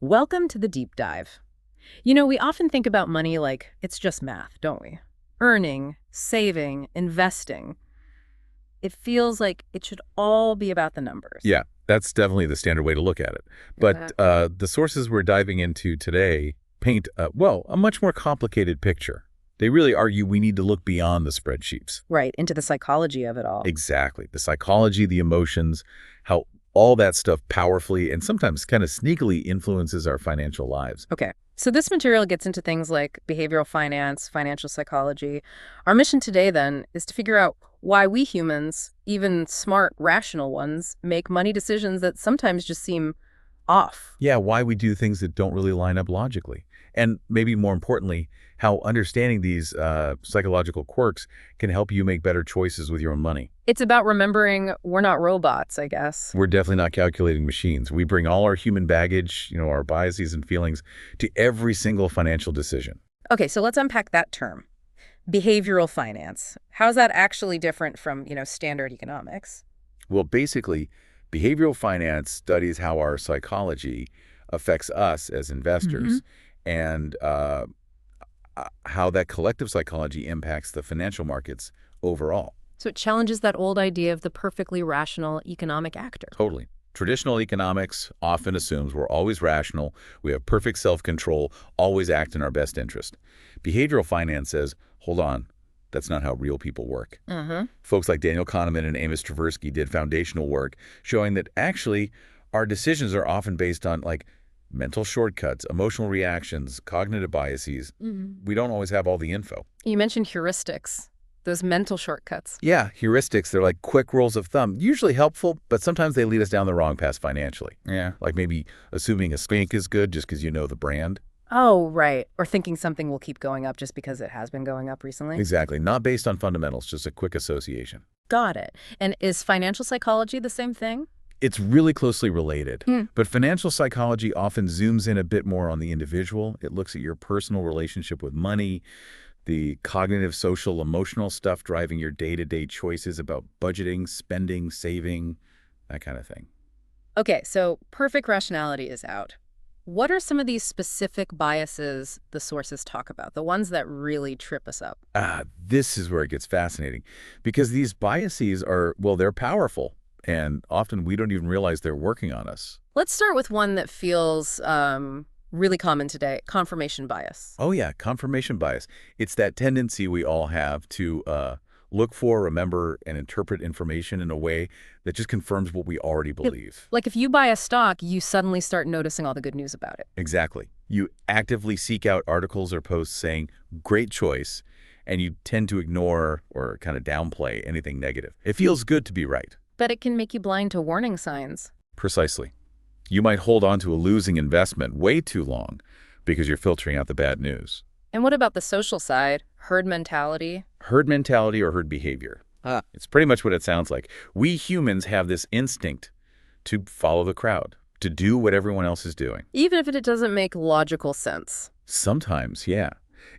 Welcome to the deep dive. We often think about money like it's just math, don't we? Earning, saving, investing. It feels like it should all be about the numbers. Yeah, that's definitely the standard way to look at it. But Exactly. the sources we're diving into today paint, a much more complicated picture. They really argue we need to look beyond the spreadsheets. Right, into the psychology of it all. Exactly. The psychology, the emotions, how all that stuff powerfully and sometimes kind of sneakily influences our financial lives. Okay, so this material gets into things like behavioral finance, financial psychology. Our mission today, then, is to figure out why we humans, even smart, rational ones, make money decisions that sometimes just seem off. Yeah, why we do things that don't really line up logically. And maybe more importantly, how understanding these psychological quirks can help you make better choices with your own money. It's about remembering we're not robots, I guess. We're definitely not calculating machines. We bring all our human baggage, our biases and feelings to every single financial decision. Okay, so let's unpack that term. Behavioral finance. How's that actually different from, standard economics? Well, basically, behavioral finance studies how our psychology affects us as investors and how that collective psychology impacts the financial markets overall. So it challenges that old idea of the perfectly rational economic actor. Totally. Traditional economics often assumes we're always rational, we have perfect self-control, always act in our best interest. Behavioral finance says, hold on, that's not how real people work. Folks like Daniel Kahneman and Amos Tversky did foundational work showing that actually our decisions are often based on mental shortcuts, emotional reactions, cognitive biases. We don't always have all the info. You mentioned heuristics, those mental shortcuts. Yeah, heuristics, they're like quick rules of thumb, usually helpful, but sometimes they lead us down the wrong path financially. Yeah. Like maybe assuming a skink is good just because you know the brand. Oh, right. Or thinking something will keep going up just because it has been going up recently. Exactly. Not based on fundamentals, just a quick association. Got it. And is financial psychology the same thing? It's really closely related, but financial psychology often zooms in a bit more on the individual. It looks at your personal relationship with money, the cognitive, social, emotional stuff driving your day-to-day choices about budgeting, spending, saving, that kind of thing. Okay, so perfect rationality is out. What are some of these specific biases the sources talk about, the ones that really trip us up? This is where it gets fascinating because these biases are, they're powerful. And often we don't even realize they're working on us. Let's start with one that feels really common today, confirmation bias. Oh, yeah, confirmation bias. It's that tendency we all have to look for, remember, and interpret information in a way that just confirms what we already believe. Like if you buy a stock, you suddenly start noticing all the good news about it. Exactly. You actively seek out articles or posts saying, great choice, and you tend to ignore or kind of downplay anything negative. It feels good to be right. But it can make you blind to warning signs. Precisely. You might hold on to a losing investment way too long because you're filtering out the bad news. And what about the social side? Herd mentality? Herd mentality or herd behavior. It's pretty much what it sounds like. We humans have this instinct to follow the crowd, to do what everyone else is doing. Even if it doesn't make logical sense. Sometimes, yeah.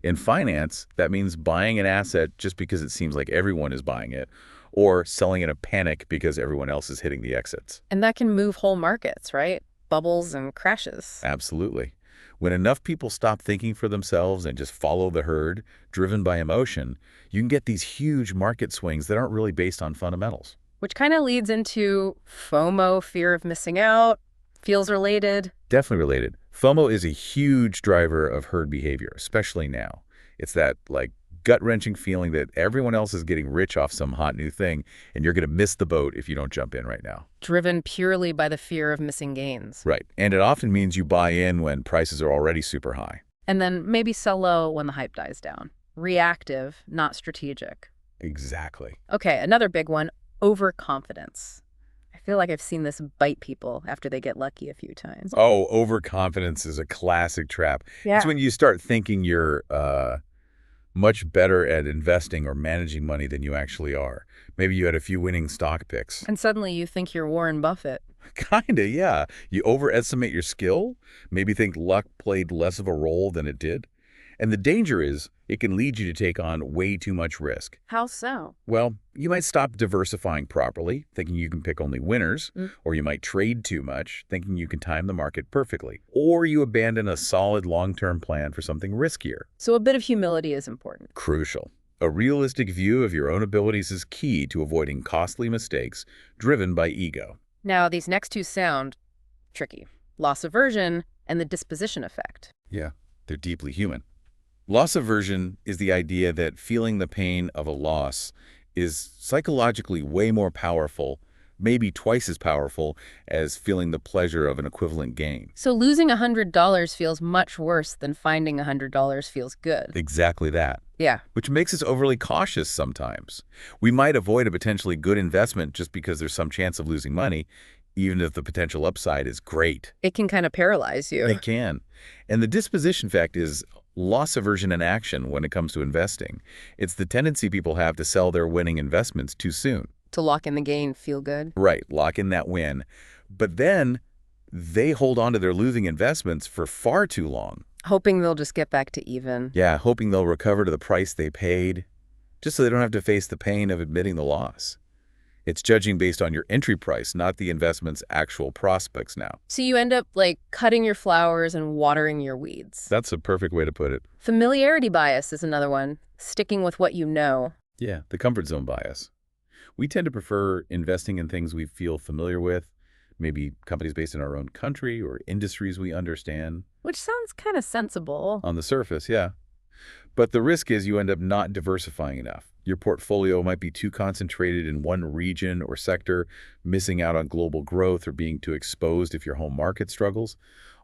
In finance, that means buying an asset just because it seems like everyone is buying it, or selling in a panic because everyone else is hitting the exits. And that can move whole markets, right? Bubbles and crashes. Absolutely. When enough people stop thinking for themselves and just follow the herd, driven by emotion, you can get these huge market swings that aren't really based on fundamentals. Which kind of leads into FOMO, fear of missing out. Feels related. Definitely related. FOMO is a huge driver of herd behavior, especially now. It's that, gut-wrenching feeling that everyone else is getting rich off some hot new thing, and you're going to miss the boat if you don't jump in right now. Driven purely by the fear of missing gains. Right. And it often means you buy in when prices are already super high. And then maybe sell low when the hype dies down. Reactive, not strategic. Exactly. Okay, another big one, overconfidence. I feel like I've seen this bite people after they get lucky a few times. Oh, overconfidence is a classic trap. Yeah. It's when you start thinking you're much better at investing or managing money than you actually are. Maybe you had a few winning stock picks. And suddenly you think you're Warren Buffett. Kinda, yeah. You overestimate your skill, maybe think luck played less of a role than it did. And the danger is it can lead you to take on way too much risk. How so? Well, you might stop diversifying properly, thinking you can pick only winners, or you might trade too much, thinking you can time the market perfectly, or you abandon a solid long-term plan for something riskier. So a bit of humility is important. Crucial. A realistic view of your own abilities is key to avoiding costly mistakes driven by ego. Now, these next two sound tricky. Loss aversion and the disposition effect. Yeah, they're deeply human. Loss aversion is the idea that feeling the pain of a loss is psychologically way more powerful, maybe twice as powerful, as feeling the pleasure of an equivalent gain. So losing $100 feels much worse than finding $100 feels good. Exactly that. Yeah. Which makes us overly cautious sometimes. We might avoid a potentially good investment just because there's some chance of losing money, even if the potential upside is great. It can kind of paralyze you. It can. And the disposition fact is loss aversion in action when it comes to investing. It's the tendency people have to sell their winning investments too soon. To lock in the gain, feel good. Right, lock in that win. But then they hold on to their losing investments for far too long. Hoping they'll just get back to even. Yeah, hoping they'll recover to the price they paid, just so they don't have to face the pain of admitting the loss. It's judging based on your entry price, not the investment's actual prospects now. So you end up like cutting your flowers and watering your weeds. That's a perfect way to put it. Familiarity bias is another one. Sticking with what you know. Yeah, the comfort zone bias. We tend to prefer investing in things we feel familiar with, maybe companies based in our own country or industries we understand. Which sounds kind of sensible. On the surface, yeah. But the risk is you end up not diversifying enough. Your portfolio might be too concentrated in one region or sector, missing out on global growth or being too exposed if your home market struggles,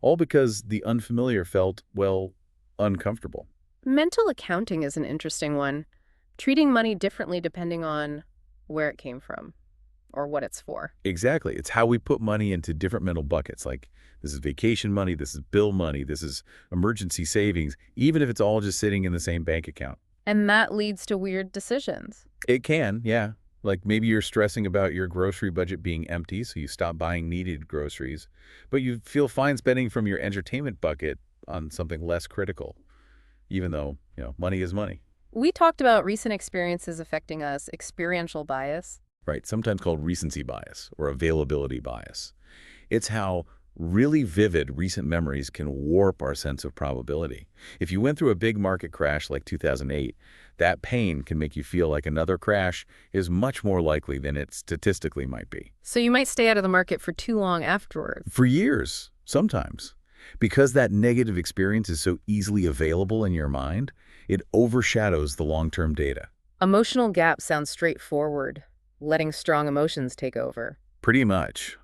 all because the unfamiliar felt, well, uncomfortable. Mental accounting is an interesting one. Treating money differently depending on where it came from or what it's for. Exactly. It's how we put money into different mental buckets, like this is vacation money, this is bill money, this is emergency savings, even if it's all just sitting in the same bank account. And that leads to weird decisions. It can, yeah. Like maybe you're stressing about your grocery budget being empty, so you stop buying needed groceries, but you feel fine spending from your entertainment bucket on something less critical, even though, money is money. We talked about recent experiences affecting us, experiential bias. Right, sometimes called recency bias or availability bias. It's how really vivid recent memories can warp our sense of probability. If you went through a big market crash like 2008, that pain can make you feel like another crash is much more likely than it statistically might be. So you might stay out of the market for too long afterwards. For years, sometimes. Because that negative experience is so easily available in your mind, it overshadows the long-term data. Emotional gap sounds straightforward. Letting strong emotions take over. Pretty much.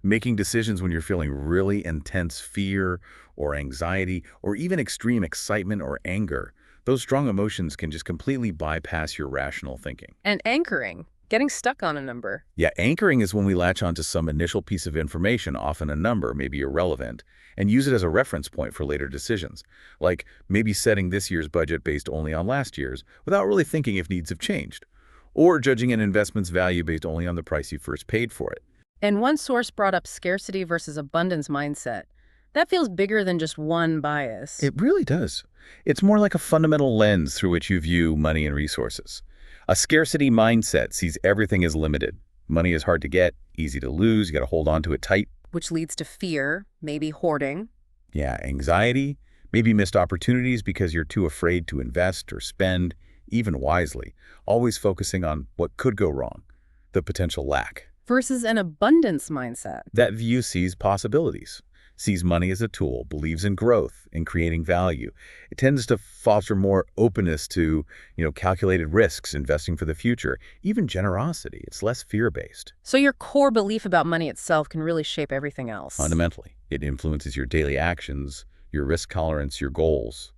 Making decisions when you're feeling really intense fear or anxiety or even extreme excitement or anger, those strong emotions can just completely bypass your rational thinking. And anchoring, getting stuck on a number. Yeah, anchoring is when we latch onto some initial piece of information, often a number, maybe irrelevant, and use it as a reference point for later decisions, like maybe setting this year's budget based only on last year's without really thinking if needs have changed, or judging an investment's value based only on the price you first paid for it. And one source brought up scarcity versus abundance mindset. That feels bigger than just one bias. It really does. It's more like a fundamental lens through which you view money and resources. A scarcity mindset sees everything as limited. Money is hard to get, easy to lose, you got to hold on to it tight. Which leads to fear, maybe hoarding. Yeah, anxiety, maybe missed opportunities because you're too afraid to invest or spend, even wisely, always focusing on what could go wrong, the potential lack. Versus an abundance mindset. That view sees possibilities, sees money as a tool, believes in growth, in creating value. It tends to foster more openness to, calculated risks, investing for the future, even generosity. It's less fear-based. So your core belief about money itself can really shape everything else. Fundamentally, it influences your daily actions, your risk tolerance, your goals,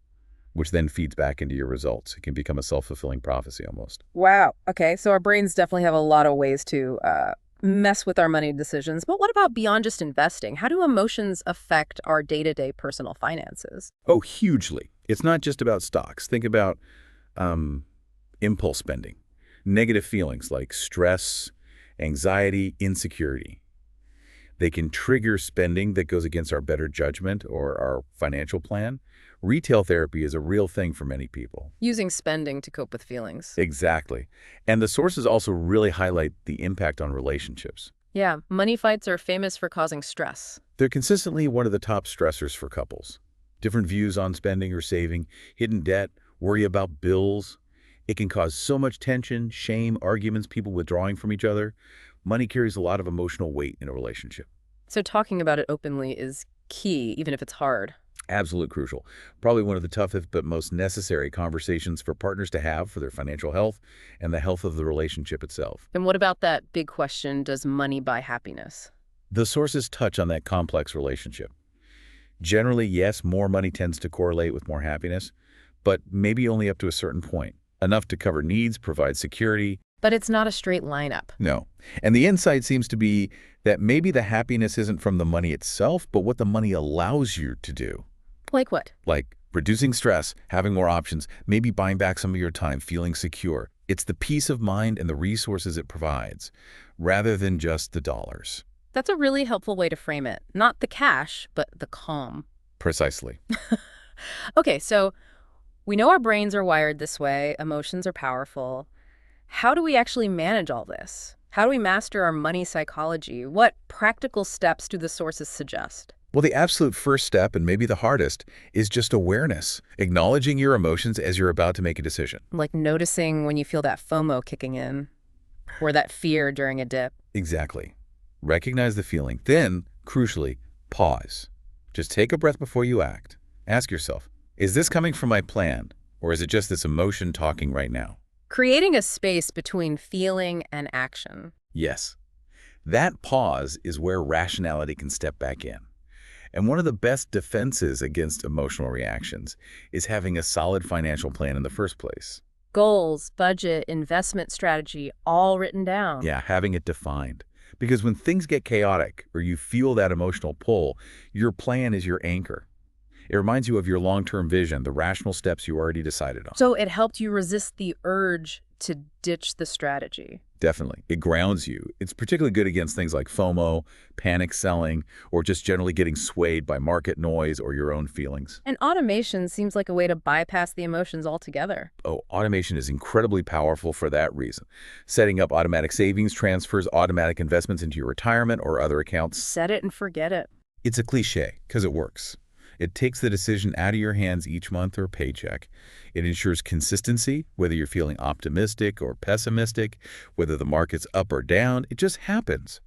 which then feeds back into your results. It can become a self-fulfilling prophecy almost. Wow. Okay, so our brains definitely have a lot of ways to mess with our money decisions. But what about beyond just investing? How do emotions affect our day-to-day personal finances? Oh, hugely. It's not just about stocks. Think about impulse spending, negative feelings like stress, anxiety, insecurity. They can trigger spending that goes against our better judgment or our financial plan. Retail therapy is a real thing for many people. Using spending to cope with feelings. Exactly. And the sources also really highlight the impact on relationships. Yeah, money fights are famous for causing stress. They're consistently one of the top stressors for couples. Different views on spending or saving, hidden debt, worry about bills. It can cause so much tension, shame, arguments, people withdrawing from each other. Money carries a lot of emotional weight in a relationship. So talking about it openly is key, even if it's hard. Absolute crucial. Probably one of the toughest but most necessary conversations for partners to have for their financial health and the health of the relationship itself. And what about that big question, does money buy happiness? The sources touch on that complex relationship. Generally, yes, more money tends to correlate with more happiness, but maybe only up to a certain point. Enough to cover needs, provide security. But it's not a straight line up. No. And the insight seems to be that maybe the happiness isn't from the money itself, but what the money allows you to do. Like what? Like reducing stress, having more options, maybe buying back some of your time, feeling secure. It's the peace of mind and the resources it provides, rather than just the dollars. That's a really helpful way to frame it. Not the cash, but the calm. Precisely. Okay, so we know our brains are wired this way, emotions are powerful. How do we actually manage all this? How do we master our money psychology? What practical steps do the sources suggest? Well, the absolute first step, and maybe the hardest, is just awareness, acknowledging your emotions as you're about to make a decision. Like noticing when you feel that FOMO kicking in, or that fear during a dip. Exactly. Recognize the feeling. Then, crucially, pause. Just take a breath before you act. Ask yourself, is this coming from my plan, or is it just this emotion talking right now? Creating a space between feeling and action. Yes. That pause is where rationality can step back in. And one of the best defenses against emotional reactions is having a solid financial plan in the first place. Goals, budget, investment strategy, all written down. Yeah, having it defined. Because when things get chaotic or you feel that emotional pull, your plan is your anchor. It reminds you of your long-term vision, the rational steps you already decided on. So it helped you resist the urge to ditch the strategy. Definitely. It grounds you. It's particularly good against things like FOMO, panic selling, or just generally getting swayed by market noise or your own feelings. And automation seems like a way to bypass the emotions altogether. Oh, automation is incredibly powerful for that reason. Setting up automatic savings transfers, automatic investments into your retirement or other accounts. Set it and forget it. It's a cliche because it works. It takes the decision out of your hands each month or paycheck. It ensures consistency, whether you're feeling optimistic or pessimistic, whether the market's up or down, it just happens.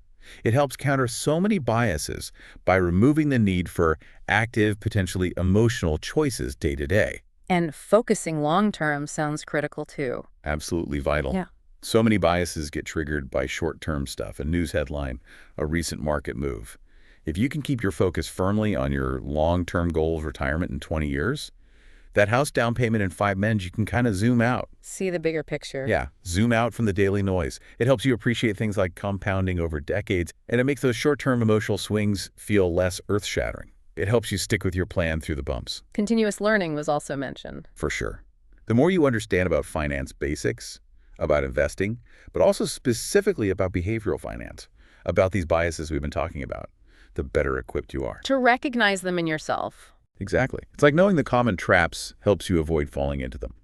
It helps counter so many biases by removing the need for active, potentially emotional choices day to day. And focusing long-term sounds critical too. Absolutely vital. Yeah. So many biases get triggered by short-term stuff, a news headline, a recent market move. If you can keep your focus firmly on your long-term goal of retirement in 20 years, that house down payment in 5 months, you can kind of zoom out. See the bigger picture. Yeah, zoom out from the daily noise. It helps you appreciate things like compounding over decades, and it makes those short-term emotional swings feel less earth-shattering. It helps you stick with your plan through the bumps. Continuous learning was also mentioned. For sure. The more you understand about finance basics, about investing, but also specifically about behavioral finance, about these biases we've been talking about, the better equipped you are. To recognize them in yourself. Exactly. It's like knowing the common traps helps you avoid falling into them.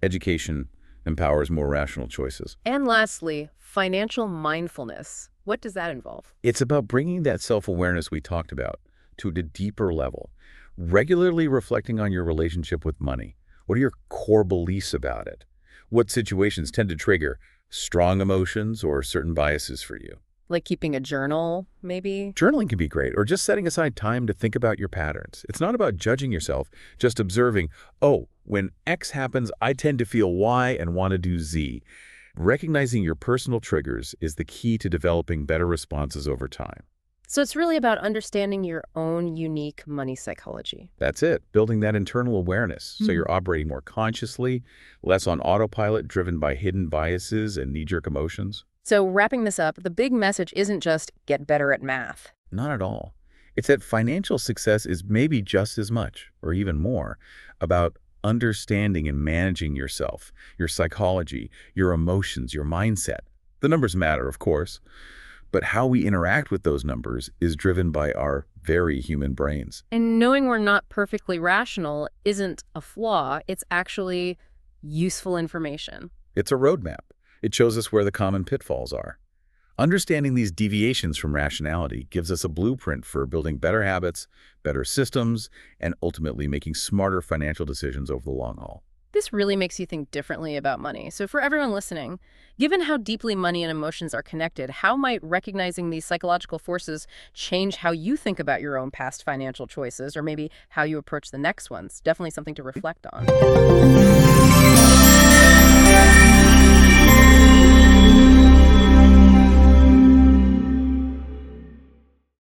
Education empowers more rational choices. And lastly, financial mindfulness. What does that involve? It's about bringing that self-awareness we talked about to a deeper level, regularly reflecting on your relationship with money. What are your core beliefs about it? What situations tend to trigger strong emotions or certain biases for you? Like keeping a journal, maybe? Journaling can be great, or just setting aside time to think about your patterns. It's not about judging yourself, just observing, oh, when X happens, I tend to feel Y and want to do Z. Recognizing your personal triggers is the key to developing better responses over time. So it's really about understanding your own unique money psychology. That's it, building that internal awareness so you're operating more consciously, less on autopilot driven by hidden biases and knee-jerk emotions. So wrapping this up, the big message isn't just get better at math. Not at all. It's that financial success is maybe just as much, or even more, about understanding and managing yourself, your psychology, your emotions, your mindset. The numbers matter, of course, But how we interact with those numbers is driven by our very human brains. And knowing we're not perfectly rational isn't a flaw, it's actually useful information. It's a roadmap. It shows us where the common pitfalls are. Understanding these deviations from rationality gives us a blueprint for building better habits, better systems, and ultimately making smarter financial decisions over the long haul. This really makes you think differently about money. So for everyone listening, given how deeply money and emotions are connected, how might recognizing these psychological forces change how you think about your own past financial choices, or maybe how you approach the next ones? Definitely something to reflect on.